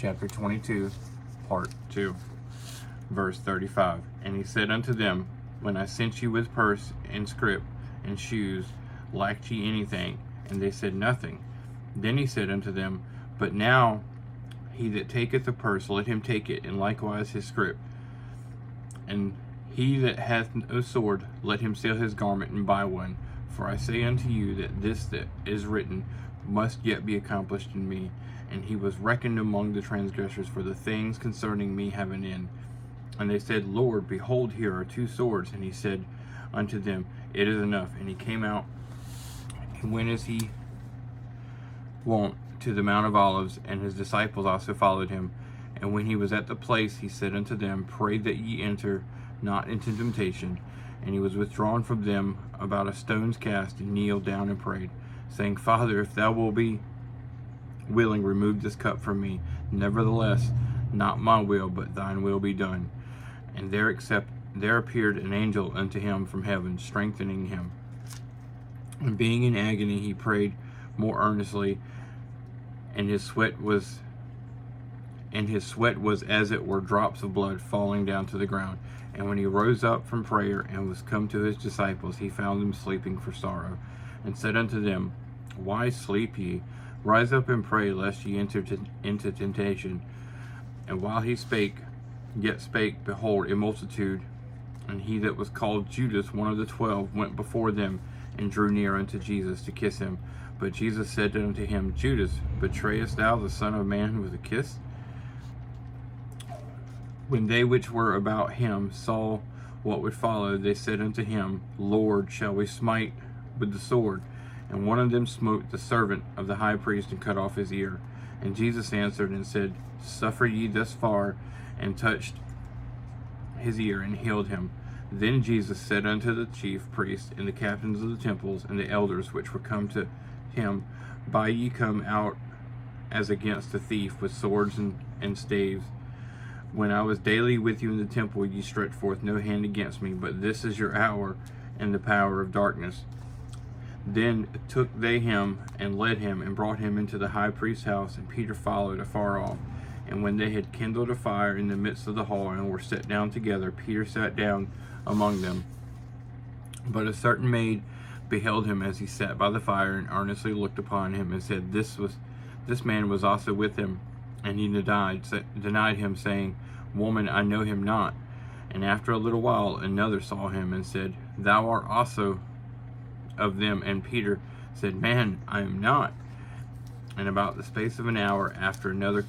chapter 22, part 2, verse 35. And he said unto them, When I sent you with purse and scrip and shoes, lacked ye anything? And they said, Nothing. Then he said unto them, But now he that taketh the purse, let him take it, and likewise his scrip. And he that hath no sword, let him sell his garment and buy one. For I say unto you that this that is written must yet be accomplished in me. And he was reckoned among the transgressors, for the things concerning me have an end. And they said, Lord, behold, here are 2 swords. And he said unto them, It is enough. And he came out and went as he wont to the Mount of Olives, and his disciples also followed him. And when he was at the place, he said unto them, Pray that ye enter not into temptation. And he was withdrawn from them about a stone's cast, and kneeled down and prayed, saying, Father, if thou wilt be willing, remove this cup from me. Nevertheless, not my will, but thine will be done. And there appeared an angel unto him from heaven, strengthening him. And being in agony, he prayed more earnestly, and his sweat was as it were drops of blood falling down to the ground. And when he rose up from prayer and was come to his disciples, he found them sleeping for sorrow, and said unto them, Why sleep ye? Rise up and pray, lest ye enter into temptation. And while he yet spake, behold, a multitude, and he that was called Judas, one of the 12, went before them, and drew near unto Jesus to kiss him. But Jesus said unto him, Judas, betrayest thou the Son of Man with a kiss? When they which were about him saw what would follow, they said unto him, Lord, shall we smite with the sword? And one of them smote the servant of the high priest, and cut off his ear. And Jesus answered and said, Suffer ye thus far, and touched his ear, and healed him. Then Jesus said unto the chief priests, and the captains of the temples, and the elders which were come to him, Buy ye come out as against a thief with swords and staves? When I was daily with you in the temple, ye stretched forth no hand against me, but this is your hour and the power of darkness. Then took they him, and led him, and brought him into the high priest's house, and Peter followed afar off. And when they had kindled a fire in the midst of the hall, and were set down together, Peter sat down among them. But a certain maid beheld him as he sat by the fire, and earnestly looked upon him, and said, This man was also with him. And he denied him, saying, Woman, I know him not. And after a little while another saw him, and said, Thou art also of them. And Peter said, Man, I am not. And about the space of an hour after, another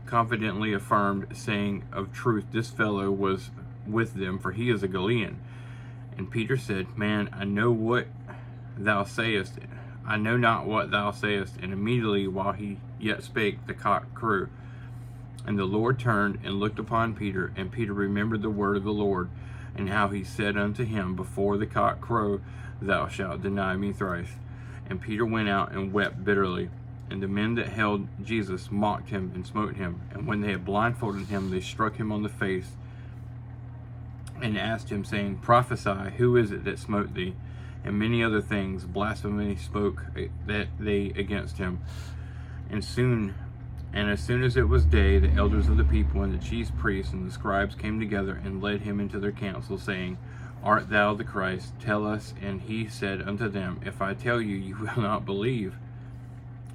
confidently affirmed, saying, Of truth, this fellow was with them, for he is a Galilean. And Peter said, Man, I know not what thou sayest. And immediately while he yet spake, the cock crew. And the Lord turned and looked upon Peter, and Peter remembered the word of the Lord, and how he said unto him, Before the cock crow, thou shalt deny me thrice. And Peter went out and wept bitterly. And the men that held Jesus mocked him and smote him. And when they had blindfolded him, they struck him on the face, and asked him, saying, Prophesy, who is it that smote thee? And many other things blasphemy spoke that they against him. And as soon as it was day, the elders of the people, and the chief priests, and the scribes came together, and led him into their council, saying, Art thou the Christ? Tell us. And he said unto them, If I tell you, you will not believe.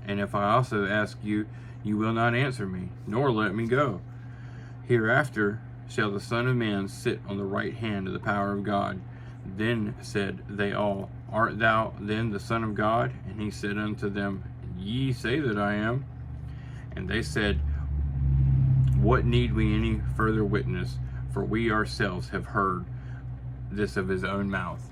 And if I also ask you, you will not answer me, nor let me go. Hereafter shall the Son of Man sit on the right hand of the power of God. Then said they all, Art thou then the Son of God? And he said unto them, Ye say that I am. And they said, What need we any further witness? For we ourselves have heard this of his own mouth.